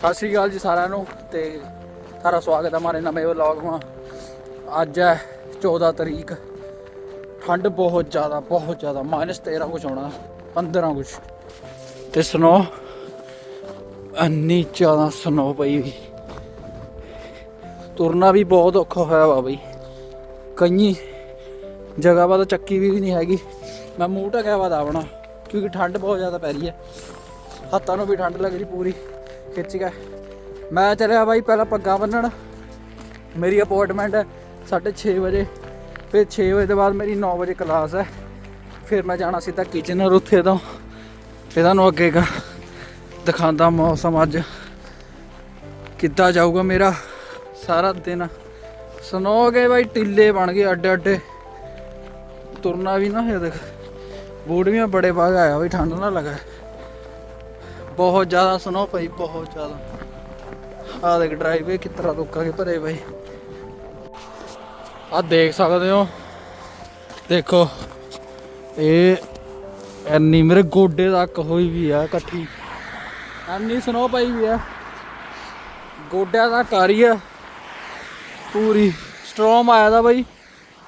सत श्री अकाल जी सारिਆਂ ਨੂੰ ਤੇ ਸਾਰਾ ਸਵਾਗਤ ਹੈ हमारे नवे व्लॉग में। अज है 14 तरीक। ठंड बहुत ज़्यादा -13 कुछ होना 15 कुछ तो स्नो इन्नी ज़्यादा स्नो पई हुई। तुरना भी बहुत औखा होया वा बई। कई जगह पर तो चक्की भी नहीं हैगी। मैं मूँह ढकिया वा अपना क्योंकि ठंड बहुत ज़्यादा पै रही है। हत्थों में भी ठंड लग रही पूरी खिच के। मैं चलिया भाई पहला पग्गा बन्नण। मेरी अपॉइंटमेंट है 6:30 बजे। फिर 6 बजे के बाद मेरी 9 बजे क्लास है। फिर मैं जाना सीधा किचन और उत्थे तो फिर तुहानूं अगे का दिखांदा मौसम अज किद्दां जाऊगा मेरा सारा दिन। स्नो गए भाई टीले बन गए अड्डे अड्डे। तुरना भी ना देख बूट भी बड़े पा आया भाई ठंड ना लगा। बहुत ज़्यादा स्नो पई बहुत ज़्यादा। आ देख ड्राइवे किस तरह लोगों के भरे भाई आ देख सकते हो। देखो ये इन्नी मेरे गोडे तक हुई भी है कट्ठी। इन्नी स्नो पई भी है गोड्या तक आ रही है पूरी। स्ट्रॉम आया था भाई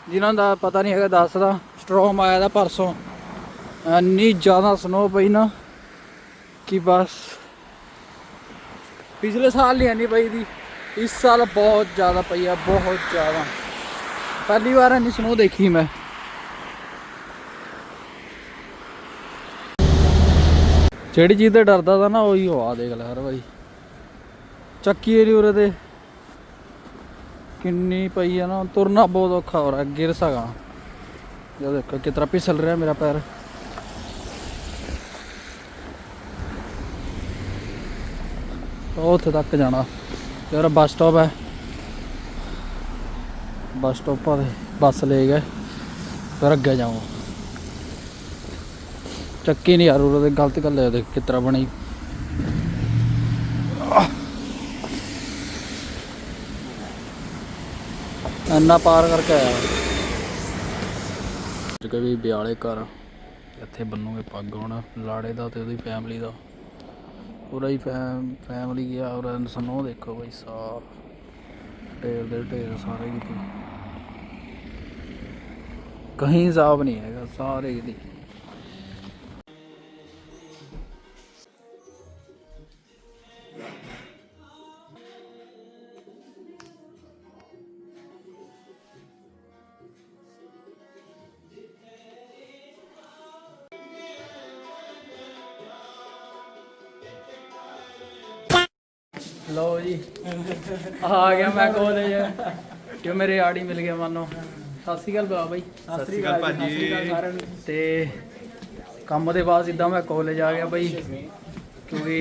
जिन्हों का पता नहीं है दसदा। स्ट्रॉम आया था परसों। इन्नी ज़्यादा स्नो पई ना कि बस पिछले साल नहीं आनी पई थी। इस साल बहुत ज़्यादा पई है बहुत ज़्यादा। पहली बार इन्नी स्नो देखी मैं। जिहड़ी चीज़ से डरदा था ना वही हो देख लै यार भाई। चक्की एरी उरे ते किन्नी पई है ना। तुरना बहुत औखा हो रहा है गिर सका। जो देखो कितना फिसल रहा है मेरा पैर। उत्थे तक जाना यार बस स्टॉप है। बस स्टॉप पर बस ले गए फिर अगे जाऊँ। चक्की नहीं यार उरे गलत गल है देख किस तरह बनी। इन्ना पार करके आया भी ब्याले घर इत्थे बन्नोगे पग होना लाड़े का तो फैमिली का पूरा ही फैमिली गया। और स्नो देखो भाई साफ ढेर दे ढेर सारे किते कहीं साफ नहीं है सारे किते। लो जी आ गया मैं कॉलेज क्यों मेरे आड़ी मिल गया मानो। सत श्री अकाल बुला भाई। सत श्री अकाल भाजी। ते काम के बाद सीधा मैं कॉलेज आ गया भाई क्योंकि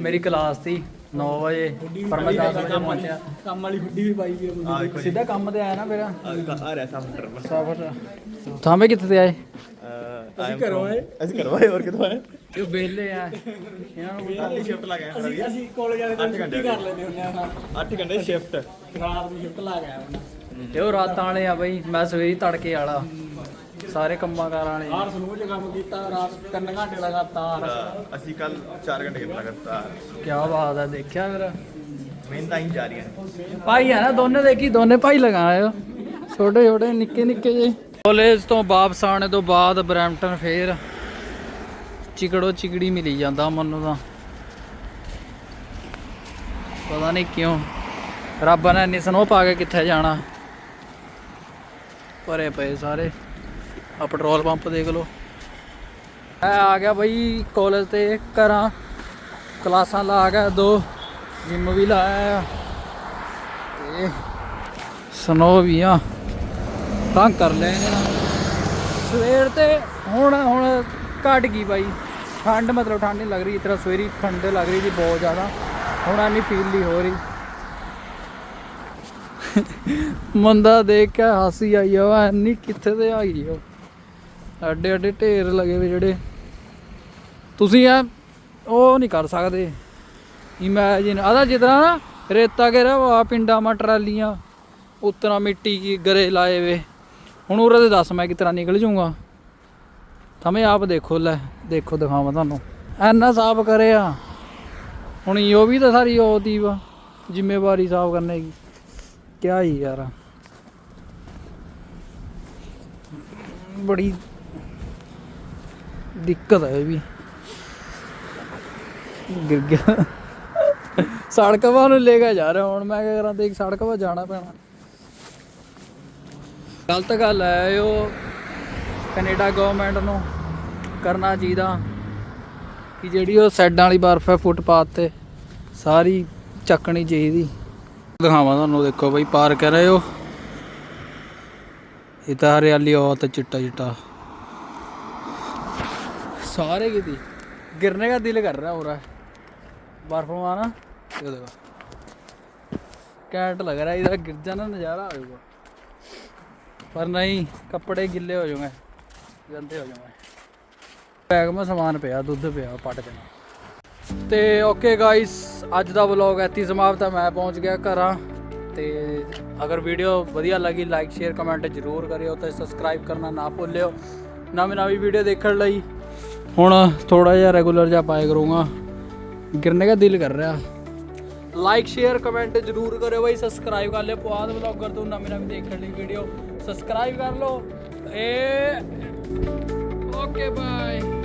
मेरी क्लास थी 9 बजे पर मैं 10 बजे पहुंचा। काम वाली हुड्डी भी पाई सीधा काम ते आया ना मेरा सफर। थामे कितने आए ਅਸੀਂ ਘਰੋਂ ਆਏ ਹੋਰ ਕਿੱਥੋਂ ਆਏ। ਇਹ ਵਿਹਲੇ ਆ ਇਹਨਾਂ ਨੂੰ ਰਾਤ ਦੀ ਸ਼ਿਫਟ ਲਾ ਗਏ। ਅਸੀਂ ਕਾਲਜ ਵਾਲੇ ਦਿਨ ਛੁੱਟੀ ਕਰ ਲੈਂਦੇ ਹੁੰਦੇ ਆ। 8 ਘੰਟੇ ਸ਼ਿਫਟ ਰਾਤ ਦੀ ਸ਼ਿਫਟ ਲਾ ਗਿਆ ਤੇ ਉਹ ਰਾਤਾਂ ਵਾਲੇ ਆ ਬਈ। ਮੈਂ ਸਵੇਰੀ ਤੜਕੇ ਵਾਲਾ ਸਾਰੇ ਕੰਮਾਂ ਕਾਰਾਂ ਵਾਲੇ। ਬਾਹਰ ਸਲੂਨ 'ਚ ਕੰਮ ਕੀਤਾ ਰਾਤ 3 ਘੰਟੇ ਲਗਾਤਾਰ। ਅਸੀਂ ਕੱਲ 4 ਘੰਟੇ ਕੀਤਾ ਲਗਾਤਾਰ। ਕੀ ਬਾਤ ਹੈ ਦੇਖਿਆ ਫਿਰ ਮਿਹਨਤਾਂ ਹੀ ਜਾ ਰਹੀਆਂ ਭਾਈ ਆ ਨਾ ਦੋਨੇ ਦੇਖੀ ਦੋਨੇ ਭਾਈ ਲਗਾਏ ਛੋਟੇ ਛੋਟੇ ਨਿੱਕੇ ਨਿੱਕੇ ਜੇ। ਕਾਲਜ ਤੋਂ ਵਾਪਸ ਆने ਤੋਂ ਬਾਅਦ ਬਰੈਂਪਟਨ ਫੇਰ ਚਿਕੜੋ ਚਿਕੜੀ ਮਿਲੀ ਜਾਂਦਾ ਮੈਨੂੰ ਤਾਂ ਪਤਾ ਨਹੀਂ ਕਿਉਂ। ਰੱਬ ਨੇ ਇੰਨੀ ਸਨੋ ਪਾ ਕੇ ਕਿੱਥੇ ਜਾਣਾ। ਭਰੇ ਪਏ ਸਾਰੇ ਆ ਪੈਟਰੋਲ ਪੰਪ ਦੇਖ ਲਓ। ਮੈਂ ਆ ਗਿਆ ਬਈ ਕਾਲਜ ਤੇ ਘਰਾਂ ਕਲਾਸਾਂ ਲਾ ਗਿਆ 2 ਜਿਮ ਵੀ ਲਾਇਆ ਤੇ ਸਨੋ ਵੀ ਆ तंग कर ले सवेर ते हुण घट गई भाई ठंड। मतलब ठंड नहीं लग रही इतना सवेरी ठंड लग रही थी बहुत ज़्यादा। हुण इन्नी फील नहीं हो रही। बंदा देख के हासी आई आ इन्नी कित्थे ते आ गई ओ एडे एडे ढेर लगे वे जेह्ड़े तुसीं ओ नहीं कर सकते इमेजिन। अदा जितना ना रेता गिरा वा पिंडा में ट्रालियां उतना मिट्टी की गरे लाए वे। हुण उरे ते दस मैं किस तरह निकल जाऊँगा। थमें आप देखो लै देखो दिखावा तुहानूं इन्ना साफ करे ਹੁਣ यो भी तो सारी वो थी वा जिम्मेवारी साफ करने की क्या ही यार बड़ी दिक्कत है ये भी गिर गया सड़क वा लेके जा रहा हूँ मैं क्या करा देख सड़क वा जाना पैना गलत गल है यो कनेडा गवर्नमेंट ਨੂੰ करना चाहिए कि ਜਿਹੜੀ ਉਹ ਸਾਈਡਾਂ ਵਾਲੀ ਬਰਫ਼ ਹੈ ਫੁੱਟਪਾਥ ਤੇ ਸਾਰੀ ਚੱਕਣੀ ਚਾਹੀਦੀ ਦਿਖਾਵਾਂ ਤੁਹਾਨੂੰ ਦੇਖੋ ਬਈ ਪਾਰ ਕਰ ਰਹੇ ਹੋ ਇਹ ਤਾਂ ਹਰਿਆਲੀ ਬਹੁਤ चिट्टा चिट्टा सारे की थी गिरने का दिल कर रहा है हो रहा है बर्फ में आना ये देखो कैंट लग रहा है इधर गिर जाना नज़ारा आ जाएगा पर नहीं कपड़े गिले हो जाएंगे गंदे हो जाएंगे बैग में समान पिया दुध पिया पट देना तो ओके गाइस अज का व्लॉग इत्थे समाप्त है मैं पहुँच गया घर तो अगर वीडियो वधिया लगी लाइक शेयर कमेंट जरूर करियो तो सबसक्राइब करना ना भूलियो नवी नवी वीडियो देखने लई हुण थोड़ा जिहा रेगुलर जा पाया करूँगा गिरने का दिल कर रहा लाइक शेयर कमेंट जरूर करो भाई सब्सक्राइब कर लियो पुआध ब्लॉगर तो नवी नवी देखने लई वीडियो सब्सक्राइब कर लो ओके बाय।